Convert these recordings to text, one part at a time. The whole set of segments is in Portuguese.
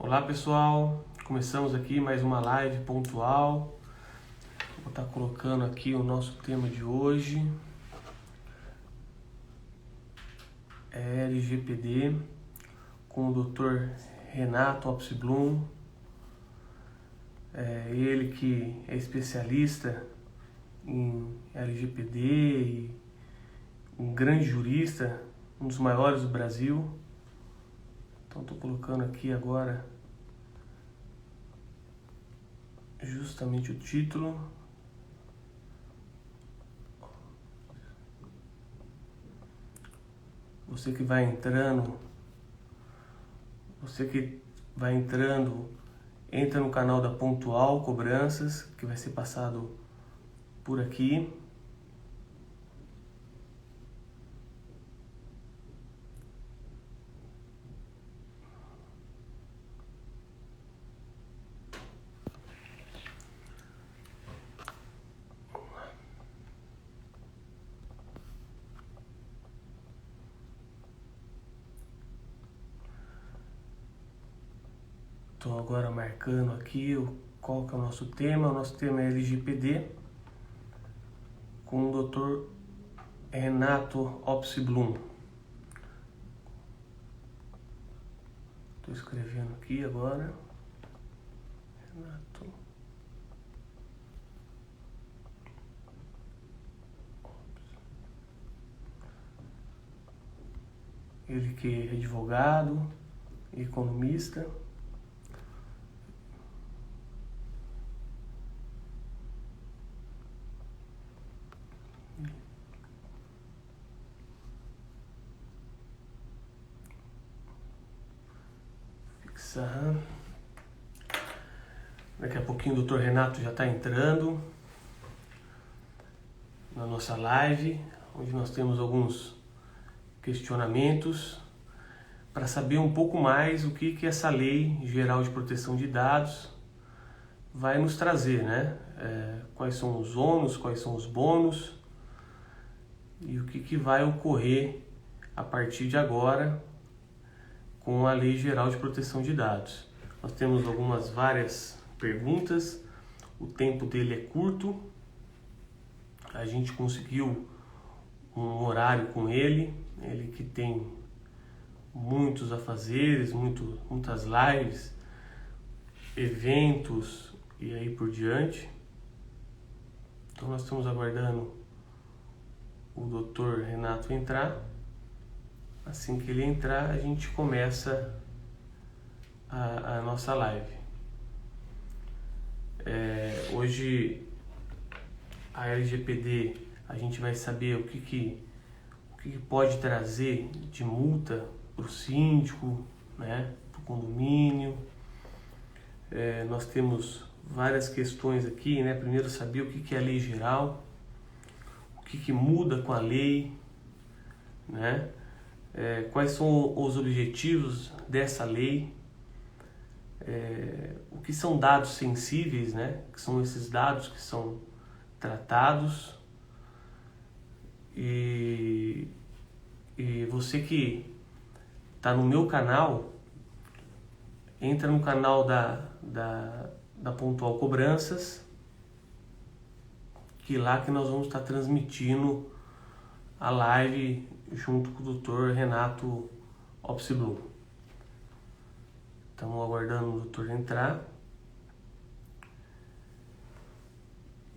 Olá pessoal, começamos aqui mais uma live pontual. Vou estar colocando aqui o nosso tema de hoje. É LGPD com o Dr. Renato Opsblum. Ele que é especialista em LGPD e um grande jurista, um dos maiores do Brasil. Então estou colocando aqui agora justamente o título. Você que vai entrando, entra no canal da Pontual Cobranças, que vai ser passado por aqui. Estou agora marcando aqui qual que é o nosso tema. O nosso tema é LGPD com o Dr. Renato Opsblum. Estou escrevendo aqui agora. Renato. Ele que é advogado, economista. Daqui a pouquinho o Dr. Renato já está entrando na nossa live, onde nós temos alguns questionamentos para saber um pouco mais o que essa Lei Geral de Proteção de Dados vai nos trazer, né? Quais são os ônus, quais são os bônus e o que vai ocorrer a partir de agora com a Lei Geral de Proteção de Dados. Nós temos várias perguntas, o tempo dele é curto, a gente conseguiu um horário com ele que tem muitos afazeres, muitas lives, eventos e aí por diante. Então nós estamos aguardando o Dr. Renato entrar. Assim que ele entrar, a gente começa a nossa live. Hoje a LGPD, a gente vai saber o que pode trazer de multa para o síndico, né, para o condomínio. Nós temos várias questões aqui, né? Primeiro saber o que é a lei geral, o que muda com a lei, né? Quais são os objetivos dessa lei, o que são dados sensíveis, né? Que são esses dados que são tratados. E você que está no meu canal, entra no canal da Pontual Cobranças, que lá que nós vamos estar transmitindo a live junto com o Dr. Renato Opsblum. Estamos aguardando o doutor entrar.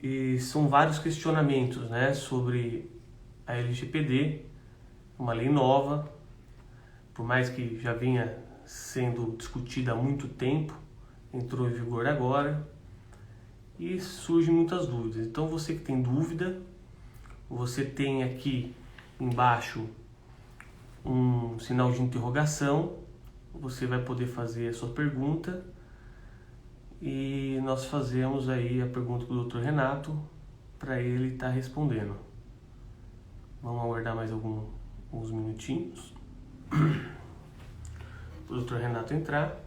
E são vários questionamentos, né, sobre a LGPD, uma lei nova, por mais que já vinha sendo discutida há muito tempo, entrou em vigor agora e surgem muitas dúvidas. Então você que tem dúvida, você tem aqui embaixo um sinal de interrogação, você vai poder fazer a sua pergunta e nós fazemos aí a pergunta para o Dr. Renato para ele estar respondendo. Vamos aguardar mais alguns minutinhos para o Dr. Renato entrar.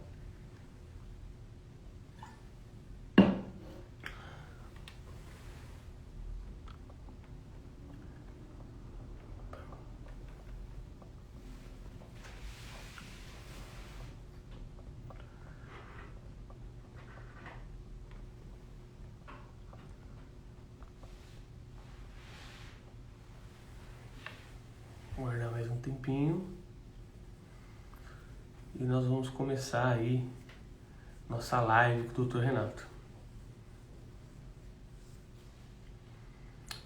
tempinho. E nós vamos começar aí nossa live com o Dr. Renato.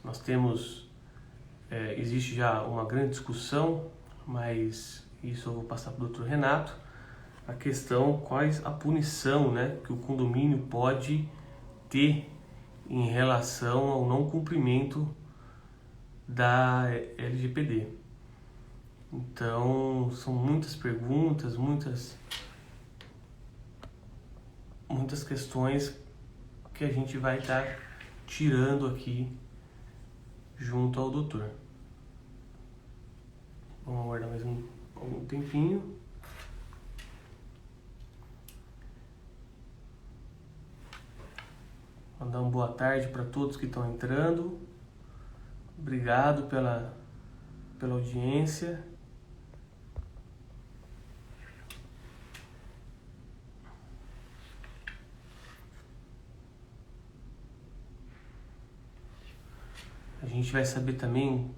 Nós temos, existe já uma grande discussão, mas isso eu vou passar para o Dr. Renato. A questão, quais a punição, né, que o condomínio pode ter em relação ao não cumprimento da LGPD. Então, são muitas perguntas, muitas questões que a gente vai estar tirando aqui junto ao doutor. Vamos aguardar mais algum tempinho. Mandar uma boa tarde para todos que estão entrando. Obrigado pela audiência. A gente vai saber também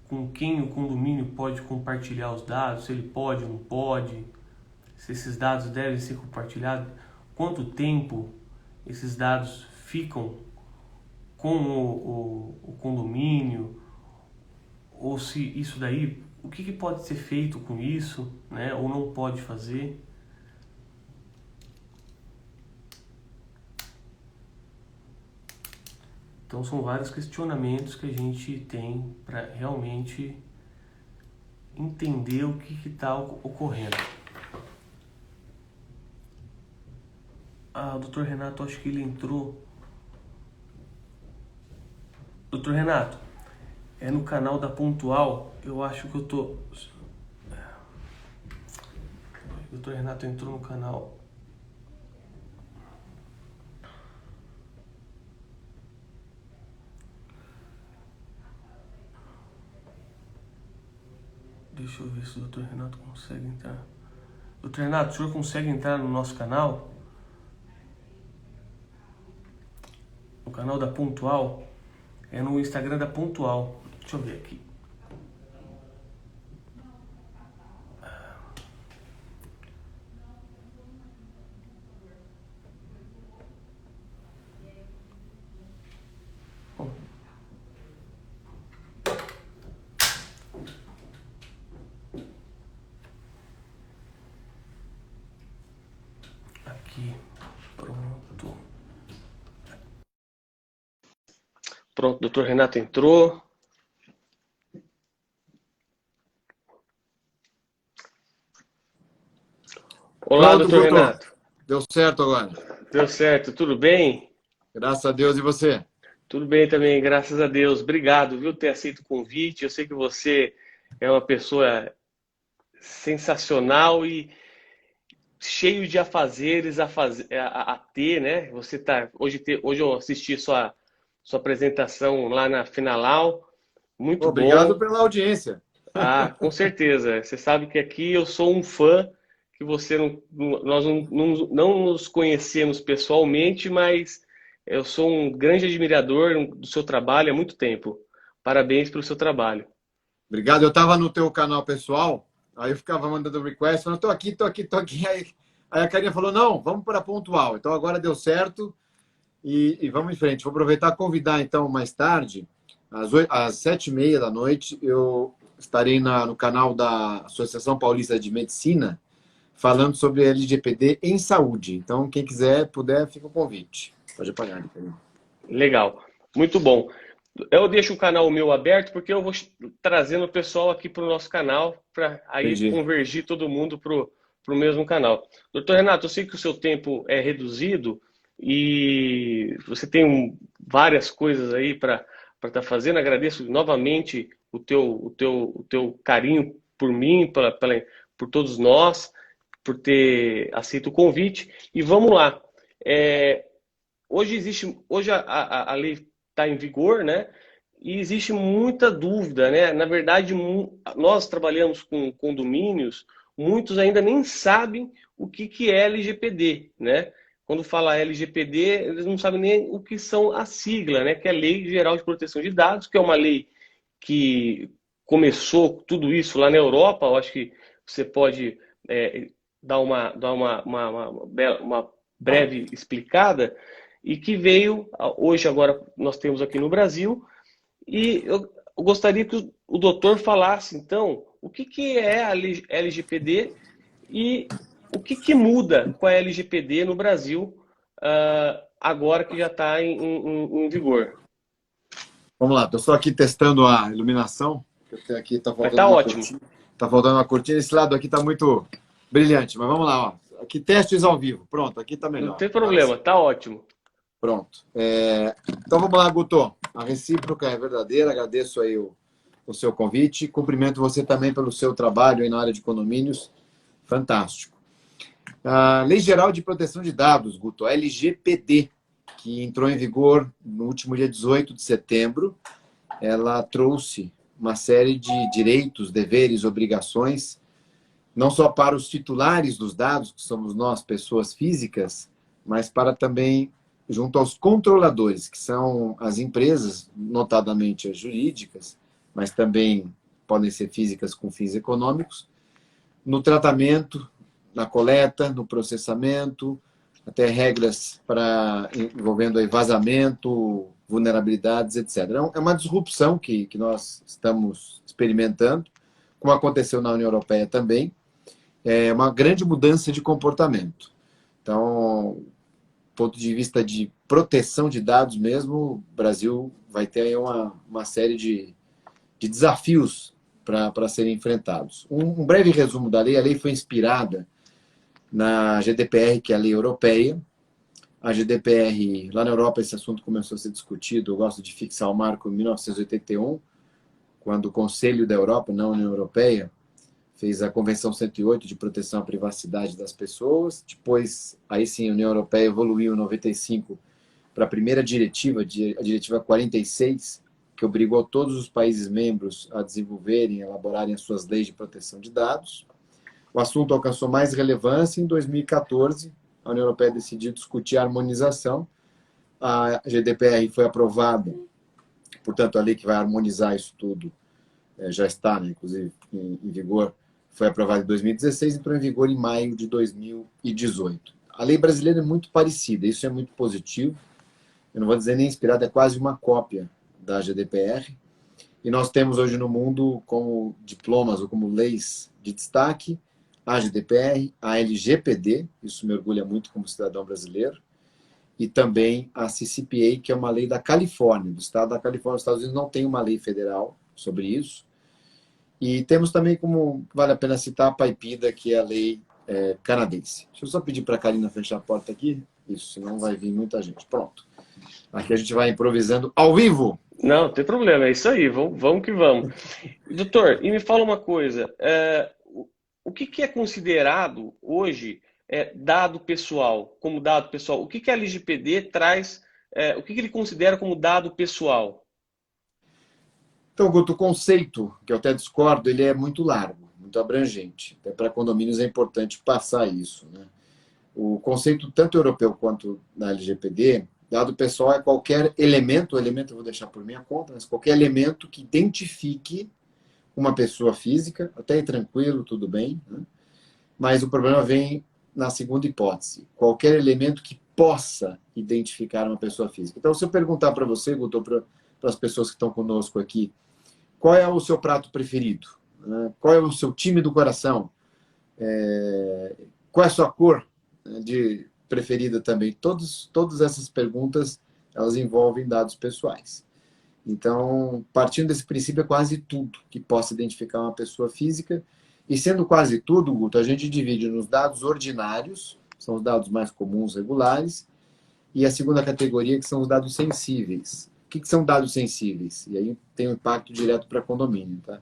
com quem o condomínio pode compartilhar os dados, se ele pode ou não pode, se esses dados devem ser compartilhados, quanto tempo esses dados ficam com o condomínio, ou se isso daí, o que pode ser feito com isso, né, ou não pode fazer. Então são vários questionamentos que a gente tem para realmente entender o que está ocorrendo. O Dr. Renato, acho que ele entrou. Dr. Renato, é no canal da Pontual, eu acho que eu tô... O Dr. Renato entrou no canal... Deixa eu ver se o Dr. Renato consegue entrar. Dr. Renato, o senhor consegue entrar no nosso canal? O canal da Pontual é no Instagram da Pontual. Deixa eu ver aqui. Aqui, pronto. Pronto, doutor Renato entrou. Olá, Pronto, doutor Renato. Deu certo agora. Deu certo, tudo bem? Graças a Deus, e você? Tudo bem também, graças a Deus. Obrigado, viu, por ter aceito o convite. Eu sei que você é uma pessoa sensacional e cheio de afazeres a ter, né? Você tá hoje eu assisti sua apresentação lá na Finalau, muito Obrigado bom. pela audiência. Com certeza. Você sabe que aqui eu sou um fã, que você nós não nos conhecemos pessoalmente, mas eu sou um grande admirador do seu trabalho há muito tempo. Parabéns pelo seu trabalho. Obrigado. Eu estava no teu canal pessoal, aí eu ficava mandando request, falando, tô aqui. Aí a Karina falou, não, vamos para Pontual. Então agora deu certo e vamos em frente. Vou aproveitar e convidar, então, mais tarde, às 7h30 da noite, eu estarei no canal da Associação Paulista de Medicina, falando sobre LGPD em saúde. Então, quem quiser, puder, fica o convite. Pode apagar. Legal, muito bom. Eu deixo o canal meu aberto porque eu vou trazendo o pessoal aqui para o nosso canal para aí Entendi. Convergir todo mundo para o mesmo canal. Doutor Renato, eu sei que o seu tempo é reduzido e você tem várias coisas aí para estar fazendo. Agradeço novamente o teu carinho por mim, por todos nós, por ter aceito o convite. E vamos lá. Hoje a lei está em vigor, né? E existe muita dúvida, né? Na verdade, nós trabalhamos com condomínios, muitos ainda nem sabem o que é LGPD, né? Quando fala LGPD, eles não sabem nem o que são a sigla, né? Que é a Lei Geral de Proteção de Dados, que é uma lei que começou tudo isso lá na Europa, eu acho que você pode dar uma breve explicada, e que veio, hoje agora nós temos aqui no Brasil, e eu gostaria que o doutor falasse, então, o que é a LGPD e o que muda com a LGPD no Brasil, agora que já está em vigor. Vamos lá, estou só aqui testando a iluminação. Aqui está faltando Tá uma ótimo. cortina. Está faltando uma cortina. Esse lado aqui está muito brilhante, mas vamos lá. Ó. Aqui testes ao vivo. Pronto, aqui está melhor. Não tem problema, tá ótimo. Pronto. Então vamos lá, Guto. A recíproca é verdadeira. Agradeço aí o seu convite. Cumprimento você também pelo seu trabalho aí na área de condomínios. Fantástico. A Lei Geral de Proteção de Dados, Guto, a LGPD, que entrou em vigor no último dia 18 de setembro, ela trouxe uma série de direitos, deveres, obrigações, não só para os titulares dos dados, que somos nós, pessoas físicas, mas para também junto aos controladores, que são as empresas, notadamente as jurídicas, mas também podem ser físicas com fins econômicos, no tratamento, na coleta, no processamento, até regras envolvendo aí vazamento, vulnerabilidades, etc. É uma disrupção que nós estamos experimentando, como aconteceu na União Europeia também, é uma grande mudança de comportamento. Então, do ponto de vista de proteção de dados mesmo, o Brasil vai ter aí uma série de desafios para serem enfrentados. Um breve resumo da lei. A lei foi inspirada na GDPR, que é a lei europeia. A GDPR, lá na Europa, esse assunto começou a ser discutido. Eu gosto de fixar o marco em 1981, quando o Conselho da Europa, não a União Europeia, fez a Convenção 108 de proteção à privacidade das pessoas. Depois, aí sim, a União Europeia evoluiu em 95 para a primeira diretiva, a Diretiva 46, que obrigou todos os países membros a desenvolverem, elaborarem as suas leis de proteção de dados. O assunto alcançou mais relevância em 2014. A União Europeia decidiu discutir a harmonização. A GDPR foi aprovada, portanto, a lei que vai harmonizar isso tudo já está, né, inclusive, em vigor. Foi aprovada em 2016 e entrou em vigor em maio de 2018. A lei brasileira é muito parecida, isso é muito positivo. Eu não vou dizer nem inspirada, é quase uma cópia da GDPR. E nós temos hoje no mundo como diplomas ou como leis de destaque a GDPR, a LGPD, isso me orgulha muito como cidadão brasileiro, e também a CCPA, que é uma lei da Califórnia, do estado da Califórnia. Os Estados Unidos não tem uma lei federal sobre isso. E temos também, como vale a pena citar, a PAIPIDA, que é a lei canadense. Deixa eu só pedir para a Karina fechar a porta aqui. Isso, senão vai vir muita gente. Pronto. Aqui a gente vai improvisando ao vivo. Não, não tem problema, é isso aí, vamos que vamos. Doutor, e me fala uma coisa, o que é considerado hoje dado pessoal, como dado pessoal? O que a LGPD traz, o que ele considera como dado pessoal? Então, Guto, o conceito, que eu até discordo, ele é muito largo, muito abrangente. Até para condomínios é importante passar isso, né? O conceito, tanto europeu quanto na LGPD, dado pessoal é qualquer elemento eu vou deixar por minha conta, mas qualquer elemento que identifique uma pessoa física, até aí tranquilo, tudo bem, né? Mas o problema vem na segunda hipótese, qualquer elemento que possa identificar uma pessoa física. Então, se eu perguntar para você, Guto, para as pessoas que estão conosco aqui, qual é o seu prato preferido? Qual é o seu time do coração? Qual é a sua cor preferida também? Todas essas perguntas, elas envolvem dados pessoais. Então, partindo desse princípio, é quase tudo que possa identificar uma pessoa física. E sendo quase tudo, Guto, a gente divide nos dados ordinários, são os dados mais comuns, regulares, e a segunda categoria, que são os dados sensíveis. O que são dados sensíveis? E aí tem um impacto direto para condomínio. Tá?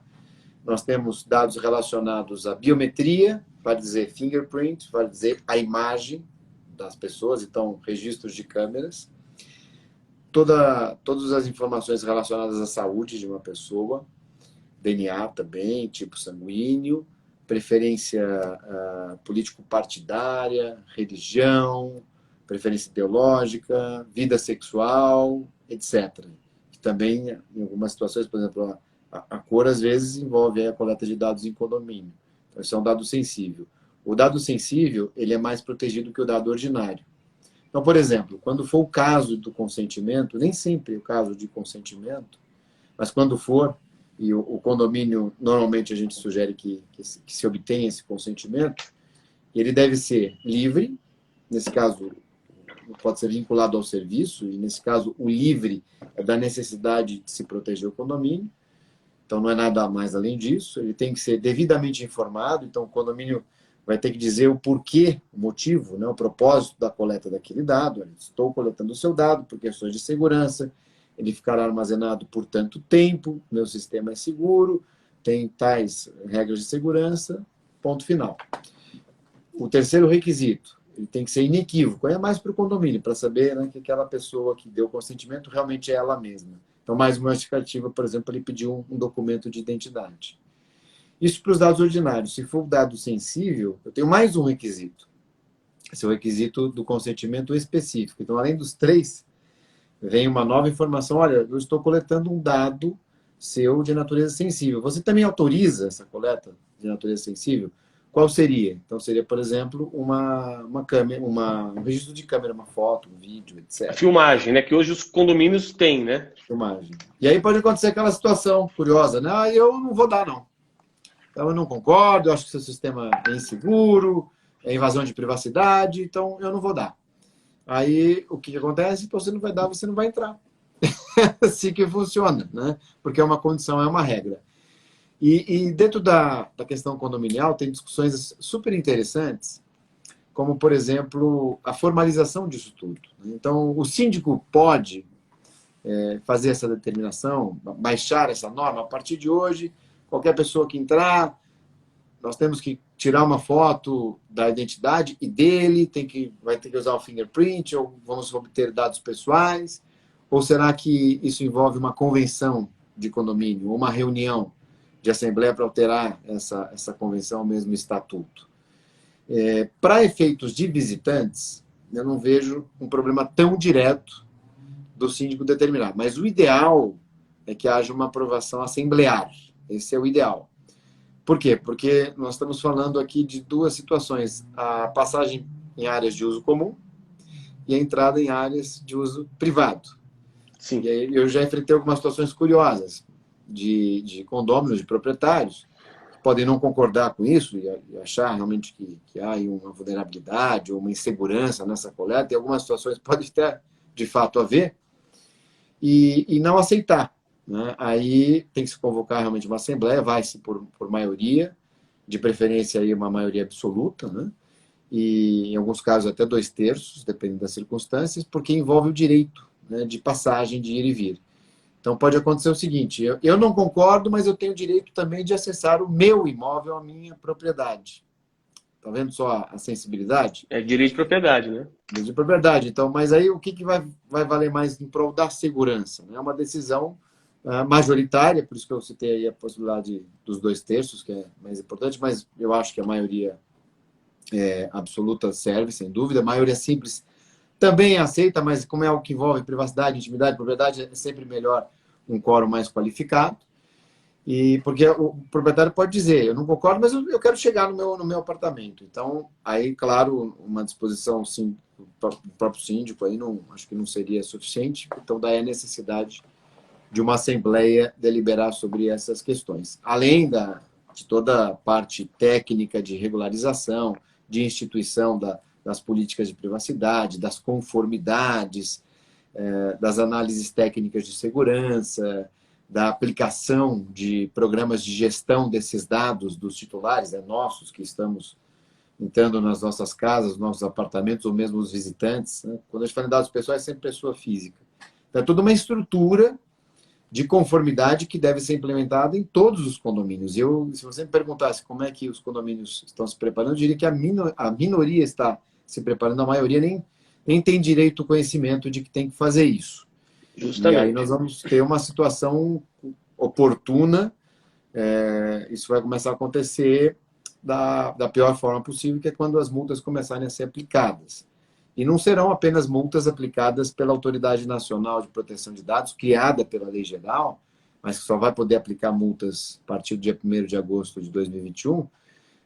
Nós temos dados relacionados à biometria, vale dizer fingerprint, vale dizer a imagem das pessoas, então registros de câmeras. Todas as informações relacionadas à saúde de uma pessoa, DNA também, tipo sanguíneo, preferência político-partidária, religião, preferência ideológica, vida sexual, etc. E também, em algumas situações, por exemplo, A cor, às vezes, envolve a coleta de dados em condomínio. Então, isso é um dado sensível. O dado sensível, ele é mais protegido que o dado ordinário. Então, por exemplo, quando for o caso do consentimento, nem sempre é o caso de consentimento, mas quando for, e o condomínio, normalmente a gente sugere que se obtenha esse consentimento, ele deve ser livre, nesse caso, pode ser vinculado ao serviço, e nesse caso, o livre é da necessidade de se proteger o condomínio, então não é nada mais além disso. Ele tem que ser devidamente informado, então o condomínio vai ter que dizer o porquê, o motivo, né, o propósito da coleta daquele dado. Estou coletando o seu dado por questões de segurança, ele ficará armazenado por tanto tempo, meu sistema é seguro, tem tais regras de segurança, ponto final. O terceiro requisito, ele tem que ser inequívoco, é mais para o condomínio, para saber, né, que aquela pessoa que deu o consentimento realmente é ela mesma. Então, mais uma justificativa, por exemplo, ele pediu um documento de identidade. Isso para os dados ordinários. Se for dado sensível, eu tenho mais um requisito. Esse é o requisito do consentimento específico. Então, além dos 3, vem uma nova informação. Olha, eu estou coletando um dado seu de natureza sensível. Você também autoriza essa coleta de natureza sensível? Qual seria? Então, seria, por exemplo, uma câmera, um registro de câmera, uma foto, um vídeo, etc. A filmagem, né? Que hoje os condomínios têm, né? Filmagem. E aí pode acontecer aquela situação curiosa, né? Ah, eu não vou dar, não. Então, eu não concordo, eu acho que seu sistema é inseguro, é invasão de privacidade, então eu não vou dar. Aí, o que acontece? Então, você não vai dar, você não vai entrar. É assim que funciona, né? Porque é uma condição, é uma regra. E dentro da questão condominial, tem discussões super interessantes, como, por exemplo, a formalização disso tudo. Então, o síndico pode fazer essa determinação, baixar essa norma. A partir de hoje, qualquer pessoa que entrar, nós temos que tirar uma foto da identidade e dele, vai ter que usar o fingerprint, ou vamos obter dados pessoais, ou será que isso envolve uma convenção de condomínio, ou uma reunião de assembleia para alterar essa convenção, ou mesmo estatuto? Para efeitos de visitantes, eu não vejo um problema tão direto do síndico determinar, mas o ideal é que haja uma aprovação assemblear. Esse é o ideal. Por quê? Porque nós estamos falando aqui de duas situações: a passagem em áreas de uso comum e a entrada em áreas de uso privado. Sim. E aí eu já enfrentei algumas situações curiosas de condôminos, de proprietários, que podem não concordar com isso e achar realmente que há uma vulnerabilidade ou uma insegurança nessa coleta, e algumas situações podem ter, de fato, haver, e não aceitar. Né? Aí tem que se convocar realmente uma assembleia, vai-se por maioria, de preferência aí uma maioria absoluta, né? E em alguns casos até 2/3, dependendo das circunstâncias, porque envolve o direito, né, de passagem, de ir e vir. Então pode acontecer o seguinte: eu não concordo, mas eu tenho o direito também de acessar o meu imóvel, a minha propriedade. Está vendo só a sensibilidade? É direito de propriedade, né? Direito de propriedade. Então, mas aí o que vai valer mais em prol da segurança? É uma decisão majoritária, por isso que eu citei aí a possibilidade dos 2/3, que é mais importante, mas eu acho que a maioria absoluta serve, sem dúvida. A maioria simples também aceita, mas como é algo que envolve privacidade, intimidade, propriedade, é sempre melhor um quórum mais qualificado. E porque o proprietário pode dizer: eu não concordo, mas eu quero chegar no meu apartamento. Então, aí, claro, uma disposição sim, do próprio síndico aí acho que não seria suficiente. Então, daí a necessidade de uma assembleia deliberar sobre essas questões. Além de toda a parte técnica de regularização, de instituição das políticas de privacidade, das conformidades, das análises técnicas de segurança, da aplicação de programas de gestão desses dados dos titulares, nossos, que estamos entrando nas nossas casas, nossos apartamentos, ou mesmo os visitantes. Né? Quando a gente fala em dados pessoais, é sempre pessoa física. Então, é toda uma estrutura de conformidade que deve ser implementada em todos os condomínios. Se você me perguntasse como é que os condomínios estão se preparando, eu diria que a minoria está se preparando, a maioria nem tem direito ao conhecimento de que tem que fazer isso. Justamente. E aí nós vamos ter uma situação oportuna, isso vai começar a acontecer da pior forma possível, que é quando as multas começarem a ser aplicadas. E não serão apenas multas aplicadas pela Autoridade Nacional de Proteção de Dados, criada pela Lei Geral, mas que só vai poder aplicar multas a partir do dia 1º de agosto de 2021,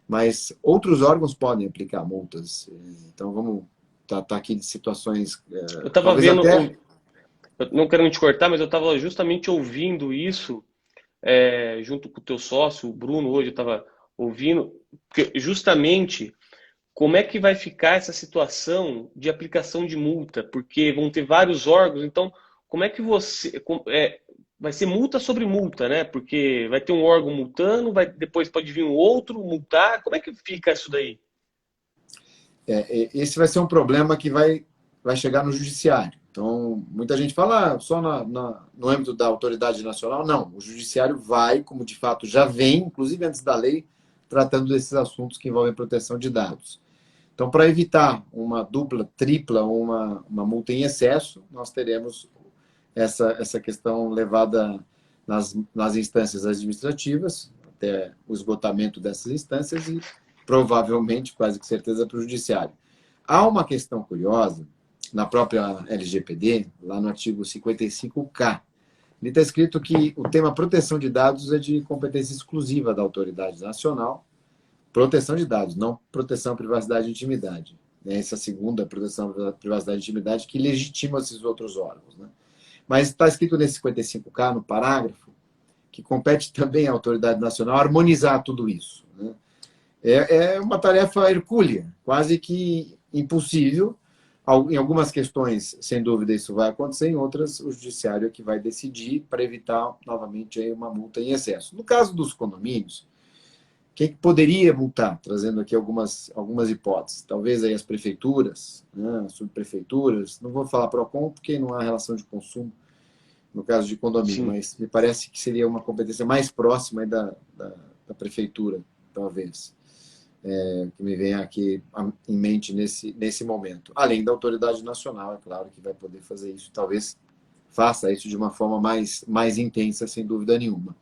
mas outros órgãos podem aplicar multas. Então, vamos tratar aqui de situações, Eu estava talvez vendo, até... eu não quero te cortar, mas eu estava justamente ouvindo isso, junto com o teu sócio, o Bruno, hoje eu estava ouvindo, porque justamente como é que vai ficar essa situação de aplicação de multa, porque vão ter vários órgãos, então como é que vai ser multa sobre multa, né? Porque vai ter um órgão multando, depois pode vir um outro multar, como é que fica isso daí? Esse vai ser um problema que vai chegar no judiciário. Então, muita gente fala só no âmbito da autoridade nacional. Não, o judiciário vai, como de fato já vem, inclusive antes da lei, tratando desses assuntos que envolvem proteção de dados. Então, para evitar uma dupla, tripla ou uma multa em excesso, nós teremos essa questão levada nas instâncias administrativas, até o esgotamento dessas instâncias e provavelmente, quase que certeza, para o judiciário. Há uma questão curiosa na própria LGPD, lá no artigo 55K. Ele está escrito que o tema proteção de dados é de competência exclusiva da autoridade nacional. Proteção de dados, não proteção à privacidade e intimidade. Essa segunda, proteção à privacidade e intimidade, que legitima esses outros órgãos. Né? Mas está escrito nesse 55K, no parágrafo, que compete também à autoridade nacional harmonizar tudo isso. Né? É uma tarefa hercúlea, quase que impossível. Em algumas questões, sem dúvida, isso vai acontecer, em outras, o judiciário é que vai decidir para evitar, novamente, aí uma multa em excesso. No caso dos condomínios, quem que poderia multar? Trazendo aqui algumas hipóteses. Talvez aí as prefeituras, né, as subprefeituras, não vou falar PROCON porque não há relação de consumo no caso de condomínio, Sim. mas me parece que seria uma competência mais próxima aí da prefeitura, talvez. Que me vem aqui em mente nesse momento. Além da autoridade nacional, é claro, que vai poder fazer isso. Talvez faça isso de uma forma mais intensa, sem dúvida nenhuma.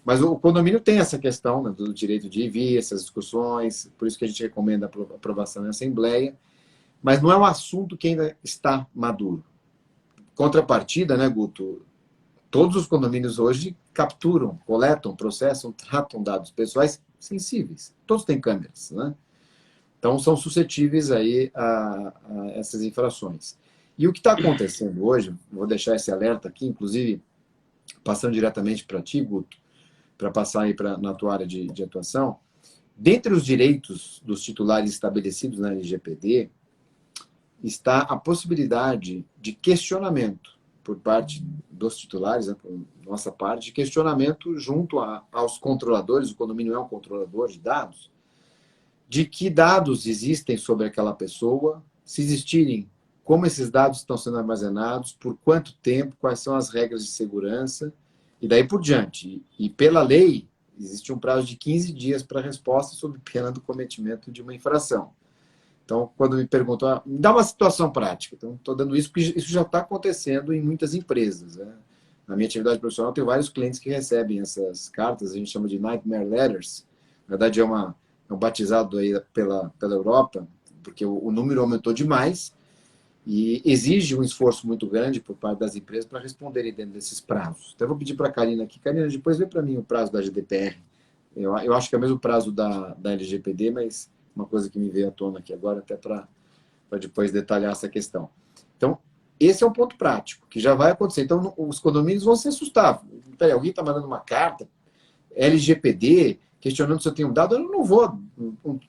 Mas o condomínio tem essa questão, né, do direito de ir vir, essas discussões, por isso que a gente recomenda a aprovação em assembleia, mas não é um assunto que ainda está maduro. Contrapartida, né, Guto? Todos os condomínios hoje capturam, coletam, processam, tratam dados pessoais sensíveis. Todos têm câmeras, né? Então, são suscetíveis aí a essas infrações. E o que está acontecendo hoje, vou deixar esse alerta aqui, inclusive, passando diretamente para ti, Guto, para passar aí na tua área de atuação, dentre os direitos dos titulares estabelecidos na LGPD, está a possibilidade de questionamento por parte dos titulares, né, por nossa parte, de questionamento junto aos controladores, o condomínio é um controlador de dados, de que dados existem sobre aquela pessoa, se existirem, como esses dados estão sendo armazenados, por quanto tempo, quais são as regras de segurança, e daí por diante. E pela lei, existe um prazo de 15 dias para resposta sob pena do cometimento de uma infração. Então, quando me perguntam, me dá uma situação prática. Então, estou dando isso porque isso já está acontecendo em muitas empresas. Né? Na minha atividade profissional, tem vários clientes que recebem essas cartas, a gente chama de Nightmare Letters. Na verdade, é um batizado aí pela Europa, porque o número aumentou demais e exige um esforço muito grande por parte das empresas para responderem dentro desses prazos. Então, eu vou pedir para a Karina aqui. Karina, depois vê para mim o prazo da GDPR. Eu acho que é o mesmo prazo da LGPD, mas uma coisa que me veio à tona aqui agora, até para depois detalhar essa questão. Então, esse é um ponto prático, que já vai acontecer. Então, os condomínios vão se assustar. Peraí, alguém está mandando uma carta, LGPD, questionando se eu tenho um dado, eu não vou,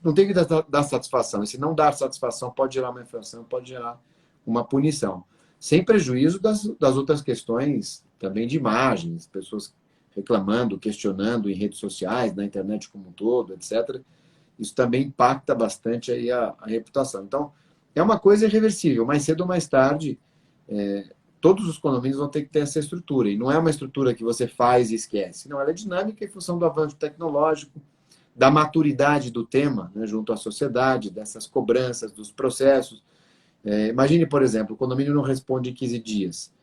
não tenho que dar satisfação. E se não dar satisfação, pode gerar uma infração, pode gerar uma punição. Sem prejuízo das outras questões também de imagens, pessoas reclamando, questionando em redes sociais, na internet como um todo, etc., isso também impacta bastante aí a reputação. Então, é uma coisa irreversível. Mais cedo ou mais tarde, todos os condomínios vão ter que ter essa estrutura. E não é uma estrutura que você faz e esquece. Não, ela é dinâmica em função do avanço tecnológico, da maturidade do tema, né, junto à sociedade, dessas cobranças, dos processos. Imagine, por exemplo, o condomínio não responde em 15 dias.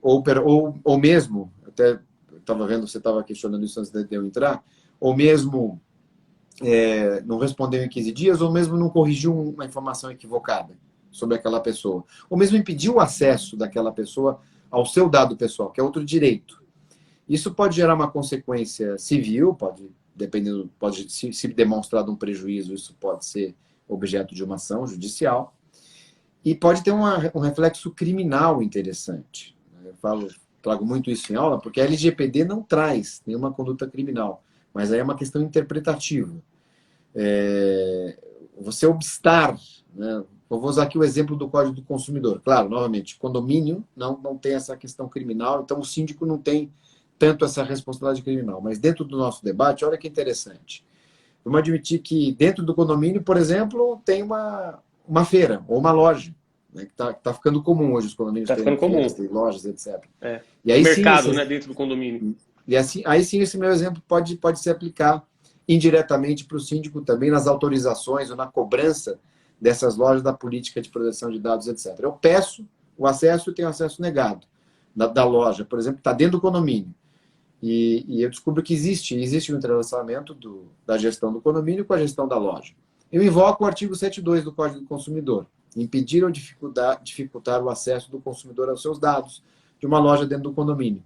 Ou mesmo, até estava vendo, você estava questionando isso antes de eu entrar, ou mesmo não respondeu em 15 dias, ou mesmo não corrigiu uma informação equivocada sobre aquela pessoa, ou mesmo impediu o acesso daquela pessoa ao seu dado pessoal, que é outro direito. Isso pode gerar uma consequência civil, dependendo, pode se demonstrado um prejuízo, isso pode ser objeto de uma ação judicial, e pode ter um reflexo criminal interessante. Eu trago muito isso em aula, porque a LGPD não traz nenhuma conduta criminal, mas aí é uma questão interpretativa. Você obstar, né? Eu vou usar aqui o exemplo do Código do Consumidor. Claro, novamente, condomínio não tem essa questão criminal, então o síndico não tem tanto essa responsabilidade criminal. Mas dentro do nosso debate, olha que interessante. Vamos admitir que dentro do condomínio, por exemplo, tem uma feira ou uma loja, né, que tá ficando comum hoje os condomínios terem feiras, tem lojas, etc. E aí mercado, sim, né, dentro do condomínio. E assim, aí sim, esse meu exemplo pode se aplicar indiretamente para o síndico também nas autorizações ou na cobrança dessas lojas da política de proteção de dados, etc. Eu peço o acesso e tenho acesso negado da loja, por exemplo, está dentro do condomínio. E eu descubro que existe um entrelaçamento da gestão do condomínio com a gestão da loja. Eu invoco o artigo 7.2 do Código do Consumidor, impedir ou dificultar o acesso do consumidor aos seus dados de uma loja dentro do condomínio.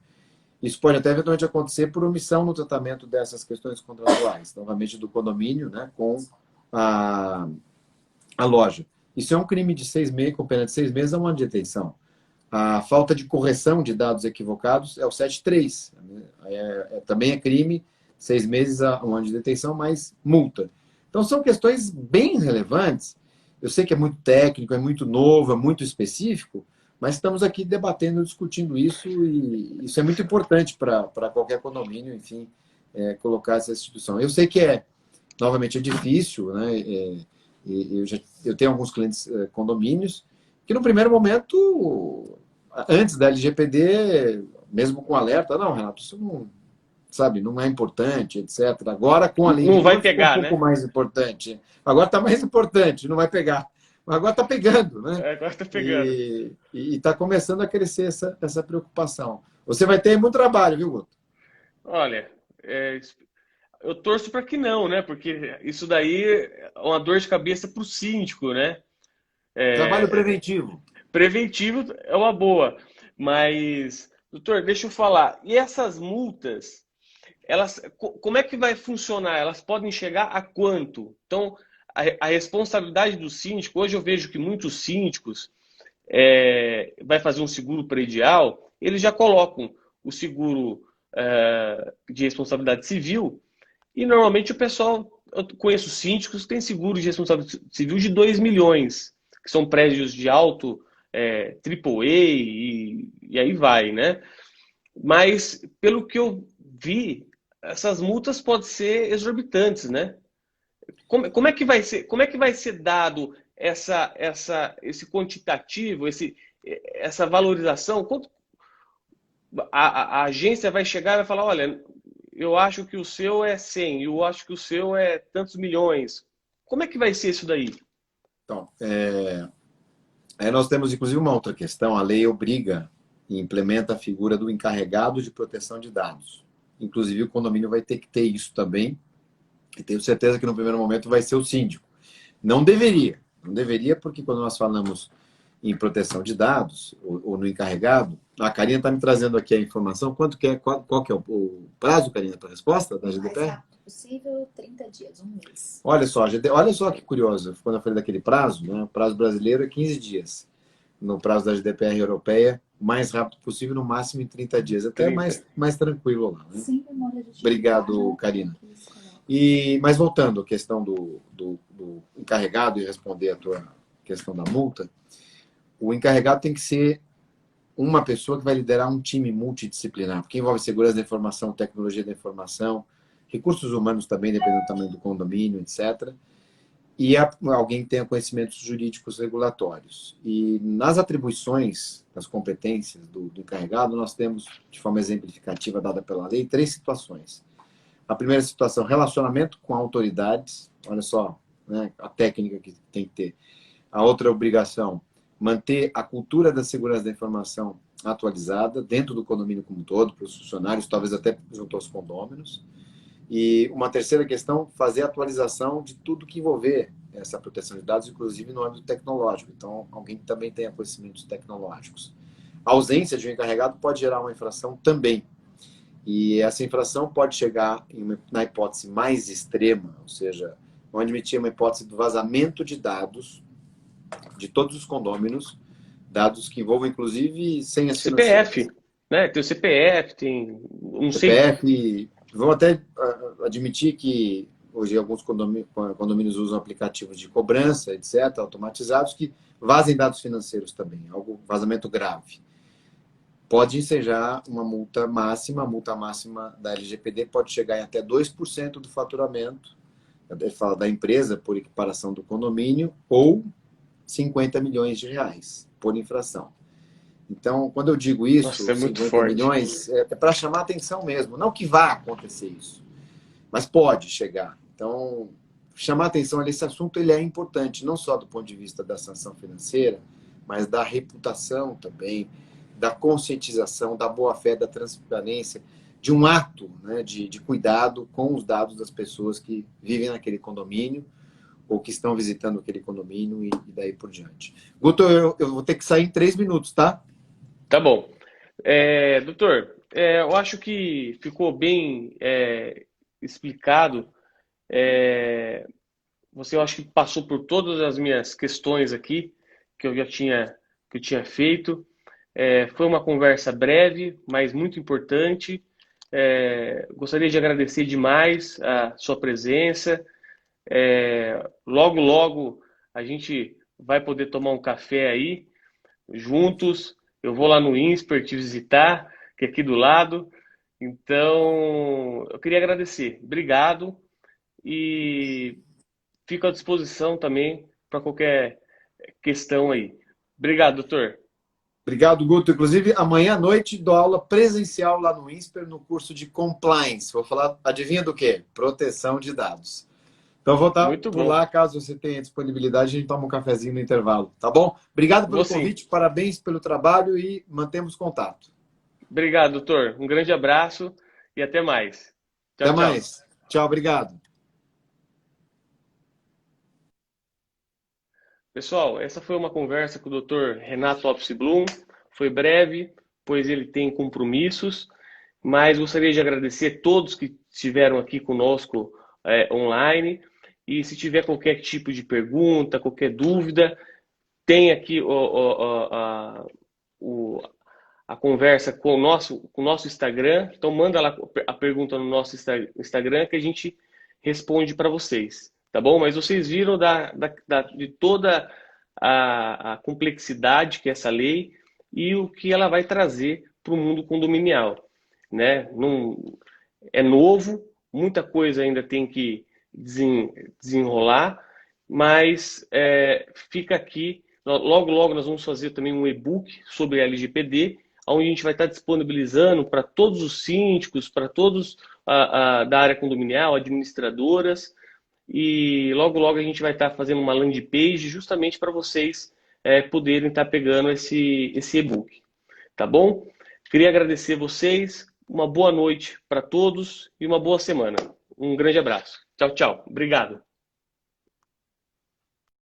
Isso pode até eventualmente acontecer por omissão no tratamento dessas questões contratuais, novamente do condomínio, né, com a loja. Isso é um crime de 6 meses, com pena de 6 meses a 1 ano de detenção. A falta de correção de dados equivocados é o 7.3. Também é crime, 6 meses a 1 ano de detenção, mais multa. Então, são questões bem relevantes. Eu sei que é muito técnico, é muito novo, é muito específico, mas estamos aqui debatendo, discutindo isso, e isso é muito importante para qualquer condomínio, enfim, colocar essa instituição. Eu sei que novamente, é difícil, né? Eu tenho alguns clientes condomínios que no primeiro momento, antes da LGPD, mesmo com alerta, não, Renato, isso não é importante, etc. Agora, com a lei não vai pegar, um pouco mais importante. Agora está mais importante, não vai pegar. Agora está pegando, né? Agora está pegando. E está começando a crescer essa preocupação. Você vai ter muito trabalho, viu, Guto? Olha, eu torço para que não, né? Porque isso daí é uma dor de cabeça para o síndico, né? Trabalho preventivo. Preventivo é uma boa. Mas, doutor, deixa eu falar. E essas multas, como é que vai funcionar? Elas podem chegar a quanto? Então, a responsabilidade do síndico, hoje eu vejo que muitos síndicos vai fazer um seguro predial, eles já colocam o seguro de responsabilidade civil, e normalmente o pessoal, eu conheço síndicos que têm seguro de responsabilidade civil de 2 milhões, que são prédios de alto AAA e aí vai, né? Mas, pelo que eu vi, essas multas podem ser exorbitantes, né? Como é que vai ser dado esse quantitativo, essa valorização? A agência vai chegar e vai falar, olha, eu acho que o seu é 100, eu acho que o seu é tantos milhões. Como é que vai ser isso daí? Então, aí nós temos, inclusive, uma outra questão. A lei obriga e implementa a figura do encarregado de proteção de dados. Inclusive, o condomínio vai ter que ter isso também. E tenho certeza que no primeiro momento vai ser o síndico. Não deveria, porque quando nós falamos em proteção de dados ou no encarregado, a Karina está me trazendo aqui a informação. Qual que é o prazo, Karina, para a resposta da GDPR? Mais rápido possível, 30 dias, um mês. Olha só que curioso. Quando eu falei daquele prazo, né, o prazo brasileiro é 15 dias. No prazo da GDPR europeia, o mais rápido possível, no máximo em 30 dias. Até mais tranquilo lá. Né? Sem memória de Obrigado, Karina. Mas voltando à questão do encarregado e responder a tua questão da multa, o encarregado tem que ser uma pessoa que vai liderar um time multidisciplinar, porque envolve segurança da informação, tecnologia da informação, recursos humanos também, dependendo do tamanho do condomínio, etc. E alguém que tenha conhecimentos jurídicos regulatórios. E nas atribuições, das competências do encarregado, nós temos, de forma exemplificativa dada pela lei, 3 situações. A primeira situação, relacionamento com autoridades. Olha só, né, a técnica que tem que ter. A outra obrigação, manter a cultura da segurança da informação atualizada dentro do condomínio como um todo, para os funcionários, talvez até junto aos condôminos. E uma terceira questão, fazer a atualização de tudo que envolver essa proteção de dados, inclusive no âmbito tecnológico. Então, alguém que também tenha conhecimentos tecnológicos. A ausência de um encarregado pode gerar uma infração também. E essa infração pode chegar na hipótese mais extrema, ou seja, vamos admitir uma hipótese do vazamento de dados de todos os condôminos, dados que envolvam inclusive senhas financeiras. CPF, né? Tem o CPF, tem, não sei. CPF, vamos até admitir que hoje alguns condomínios usam aplicativos de cobrança, etc., automatizados, que vazem dados financeiros também, algo vazamento grave. Pode ensejar uma multa máxima, a multa máxima da LGPD pode chegar em até 2% do faturamento, fala da empresa por equiparação do condomínio, ou 50 milhões de reais por infração. Então, quando eu digo isso, Nossa, é muito 50 forte. milhões, é para chamar atenção mesmo. Não que vá acontecer isso, mas pode chegar. Então, chamar atenção nesse assunto ele é importante, não só do ponto de vista da sanção financeira, mas da reputação também, da conscientização, da boa-fé, da transparência, de um ato, né, de cuidado com os dados das pessoas que vivem naquele condomínio ou que estão visitando aquele condomínio e daí por diante. Guto, eu vou ter que sair em 3 minutos, tá? Tá bom. Doutor, eu acho que ficou bem explicado. Você, eu acho que passou por todas as minhas questões aqui que eu tinha feito. Foi uma conversa breve, mas muito importante. Gostaria de agradecer demais a sua presença. Logo, logo a gente vai poder tomar um café aí juntos. Eu vou lá no INSPER te visitar, que é aqui do lado. Então, eu queria agradecer. Obrigado e fico à disposição também para qualquer questão aí. Obrigado, doutor. Obrigado, Guto. Inclusive, amanhã à noite dou aula presencial lá no INSPER, no curso de Compliance. Vou falar, adivinha do quê? Proteção de dados. Então, vou estar Muito por bom. lá, caso você tenha disponibilidade, a gente toma um cafezinho no intervalo, tá bom? Obrigado pelo Vou sim. convite, parabéns pelo trabalho e mantemos contato. Obrigado, doutor. Um grande abraço e até mais. Tchau, Até tchau. mais. Tchau, obrigado. Pessoal, essa foi uma conversa com o Dr. Renato Lopes Blum. Foi breve, pois ele tem compromissos, mas gostaria de agradecer a todos que estiveram aqui conosco online. E se tiver qualquer tipo de pergunta, qualquer dúvida, tem aqui a conversa com o nosso Instagram. Então, manda lá a pergunta no nosso Instagram que a gente responde para vocês. Tá bom? Mas vocês viram de toda a complexidade que é essa lei e o que ela vai trazer para o mundo condominial. Né? É novo, muita coisa ainda tem que desenrolar, mas fica aqui. Logo, logo nós vamos fazer também um e-book sobre a LGPD, onde a gente vai estar disponibilizando para todos os síndicos, para todos da área condominial, administradoras, e logo, logo a gente vai estar fazendo uma landing page justamente para vocês poderem estar pegando esse e-book. Tá bom? Queria agradecer vocês, uma boa noite para todos e uma boa semana. Um grande abraço. Tchau, tchau. Obrigado.